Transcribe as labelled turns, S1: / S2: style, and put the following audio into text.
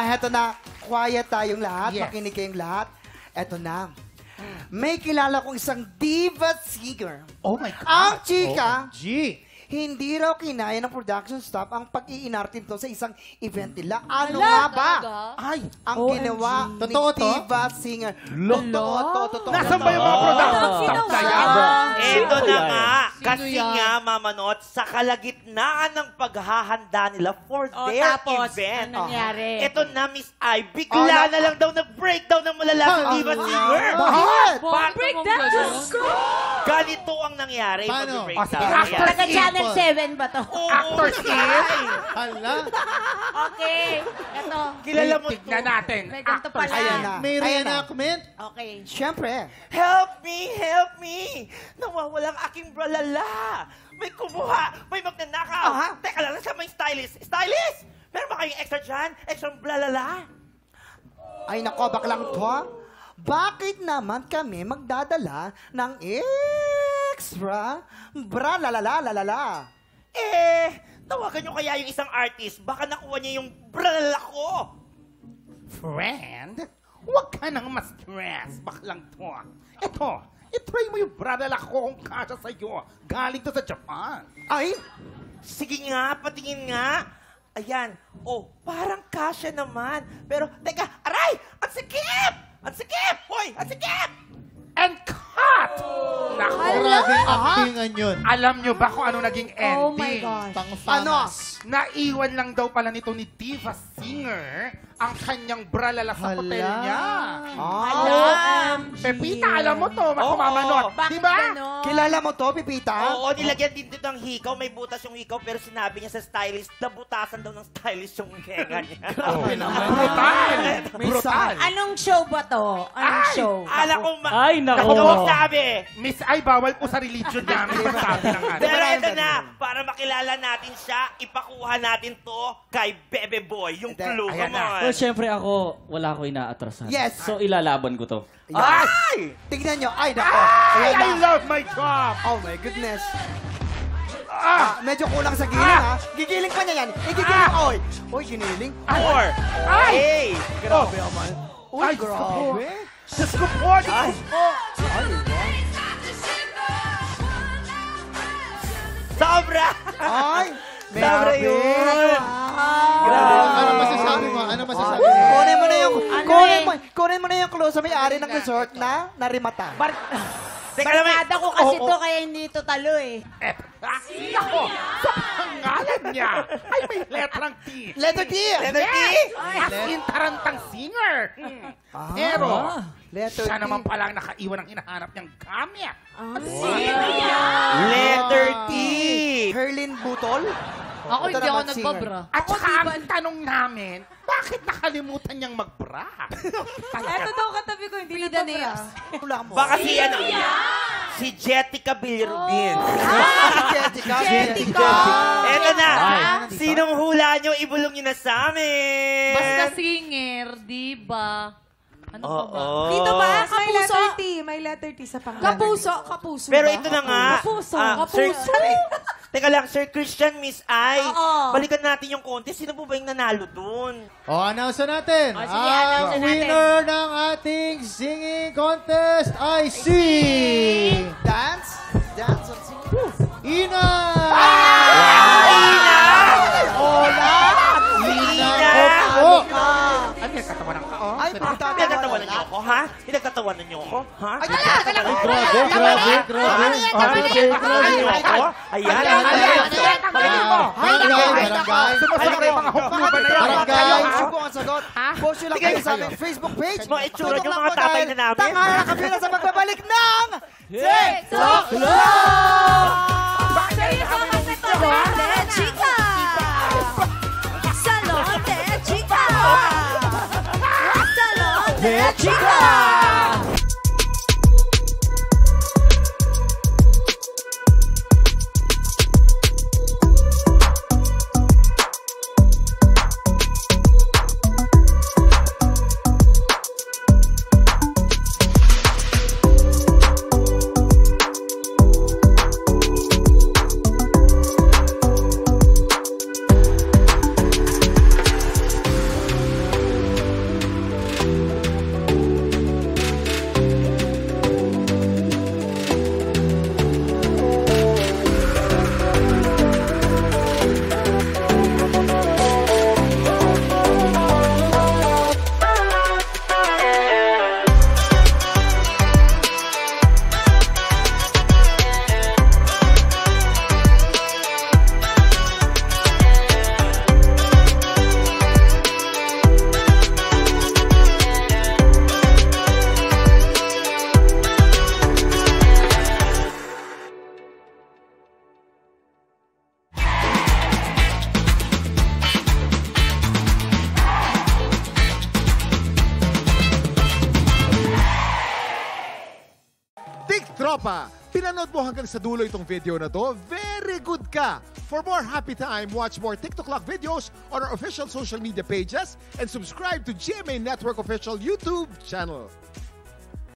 S1: heto na. Quiet tayong lahat.
S2: Yes.
S1: Makinig kayong lahat. Eto na. May kilala kong isang diva singer.
S2: Oh my God.
S1: Ang chika,
S2: OMG.
S1: hindi raw kinaya ng production staff ang pag-iinarte nito sa isang event nila. Ano nga ba?
S2: Ay,
S1: Ang
S3: OMG.
S1: ginawa ni
S2: Totoo to?
S1: diva singer. Totoo.
S2: nasan ba yung mga production staff na yan?
S4: Ito na nga.
S3: Sino
S4: Kasi
S3: yan?
S4: nga, Mama Not, sa kalagitnaan ng paghahanda nila for their
S3: tapos,
S4: event.
S3: ano nangyari?
S4: Ito na, Miss I, bigla na lang daw nag-breakdown ng malala sa diva singer.
S1: Bakit?
S3: Breakdown!
S4: Ganito ang nangyari.
S2: Paano?
S4: Mag-breakdown.
S2: Oh, sige.
S4: Ayan.
S3: Taga Channel 7 ba to?
S4: Oo,
S2: Actors
S4: ay.
S2: in? Hala.
S3: Okay. Ito.
S4: Kilala mo
S2: Tignan
S4: to.
S2: natin.
S3: May ganito pala.
S1: Ayan na.
S2: May
S1: Ayan na.
S2: reenactment?
S3: Okay.
S1: Siyempre.
S4: Help me! Help me! Nawawalang aking bralala! May kumuha! May magnanakaw!
S1: Aha.
S4: Teka lang, nasa may stylist? Stylist! Meron ba kayong extra dyan? Extra blalala?
S1: Ay nako, baklang to. Bakit naman kami magdadala ng extra bra-lalala?
S4: Tawagan nyo kaya yung isang artist. Baka nakuha niya yung bralala ko.
S2: Friend, huwag ka nang ma-stress. Baklang to. Ito, itry mo yung bradala ko kung kasya sa'yo. Galing to sa Japan.
S1: Ay,
S4: Sige nga, patingin nga. Ayan. Oh, parang kasya naman. Pero, teka, aray! Ang sikip! Ang sikip! Hoy, ang sikip!
S2: And cut! Naku,
S5: Grabing actingan yun.
S2: alam nyo ba kung ano naging ending?
S3: Oh my gosh.
S5: Pang-famas.
S2: Naiwan lang daw pala nito ni Diva Singer ang kanyang bralala sa
S5: Hala.
S2: hotel niya.
S3: Alam.
S2: Pepita, alam mo to, makumamanot.
S3: Bakit
S2: Di ba?
S3: ganon?
S1: kilala mo to, Pipita?
S4: Oo, nilagyan din dito ng hikaw. May butas yung hikaw, pero sinabi niya sa stylist, nabutasan daw ng stylist yung kenga niya.
S2: Grabe naman. Brutal. Brutal.
S3: Anong show ba to? Anong
S2: Ay!
S3: show?
S4: Ala ko,
S6: Ay, nako.
S4: Ikaw ang sabi.
S2: Miss Ay, bawal po sa religion namin masabi ng ano.
S4: Pero ito na, para makilala natin siya, ipakuha natin to kay Bebe Boy, yung clue.
S2: Ayan
S4: Come
S2: na.
S4: on.
S6: Well, syempre ako, wala ko inaatrasan.
S1: Yes.
S6: So, ilalaban ko to.
S4: Ay!
S1: Tignan nyo. Ay, nako.
S2: Ay,
S1: Ayan
S2: I
S1: na.
S2: love my job.
S1: Oh my goodness. Medyo kulang sa giling, ha? Gigiling pa niya yan. Gigiling. Oy. Oy, giniling.
S4: 4.
S2: Ay!
S4: Hey!
S1: Grabe naman. Uy,
S2: Ay, Diyos ko po.
S1: grabe.
S2: Diyos ko po, Diyos ko po.
S4: Sobra!
S1: Ay,
S4: Sobra
S1: grabe.
S4: yun!
S5: Ano masasabi mo? Ano masasabi mo?
S1: Kunin mo na yung
S3: Ano
S1: kunin mo na yung clue sa may-ari ng resort na narimata.
S4: Teka lang,
S3: Barkada ko kasi to, kaya hindi to talo eh.
S2: Ako, sa pangalan niya ay may letrang T.
S1: Letter T.
S4: Letter T?
S2: As in tarantang singer. Pero,
S1: Letter
S2: siya
S1: T.
S2: naman pala ang nakaiwan ng hinahanap niyang gamit.
S4: Letter T!
S1: Herlin Butol.
S3: Ako
S1: Ito
S3: hindi ako
S1: naman, singer.
S3: nagbabra.
S2: At saka ang tanong namin, bakit nakalimutan niyang magbra?
S7: Eto daw katabi ko, hindi na Neas.
S1: Wala mo.
S4: Baka si ano? Si Jetica Bilirubin.
S1: Jessica.
S4: Eto na! Sinong hula nyo, ibulong nyo na sa amin!
S7: Basta singer, di ba? Ano pa ba?
S4: Oo.
S7: Dito ba?
S8: May
S7: Kapuso?
S8: letter T. May letter T sa pangalan.
S7: Kapuso
S4: Pero
S7: ba?
S4: ito na nga.
S7: Kapuso.
S4: Sir,
S7: Kapuso.
S4: teka lang, Sir Christian, Miss I.
S3: Oo.
S4: Balikan natin yung contest. Sino po ba yung nanalo dun?
S5: O, announce na natin.
S3: O, sige, announce na natin.
S5: Winner ng ating singing contest ay si
S1: Dance or sing?
S5: Ina!
S1: Hola!
S5: Ina!
S4: Ina!
S5: Opo!
S2: Ay, nagkatawanan ka, oh.
S1: Ay,
S4: Pinagtatawanan niyo ako, ha? Pinagtatawanan niyo ako, ha?
S5: Ay, grabe.
S4: Pinagtatawanan niyo ako? Ayan.
S2: Makinig mo.
S5: Barangay.
S2: Sumasakay mga hukluban na yan.
S5: Barangay.
S1: Subo ang sagot. Post nyo lang kayo sa aming Facebook page.
S4: Mga itsura
S1: Tutok
S4: nyo,
S1: lang
S4: mga
S1: po
S4: tatay
S1: dahil
S4: na namin.
S1: Tanghala na kami na sa magbabalik ng
S3: TikTok
S8: Salon de Chica! Salon de Chica! Salon de Chica!
S9: tropa, pinanood mo hanggang sa dulo itong video na to, very good ka! For more happy time, watch more TikTok Clock videos on our official social media pages and subscribe to GMA Network official YouTube channel.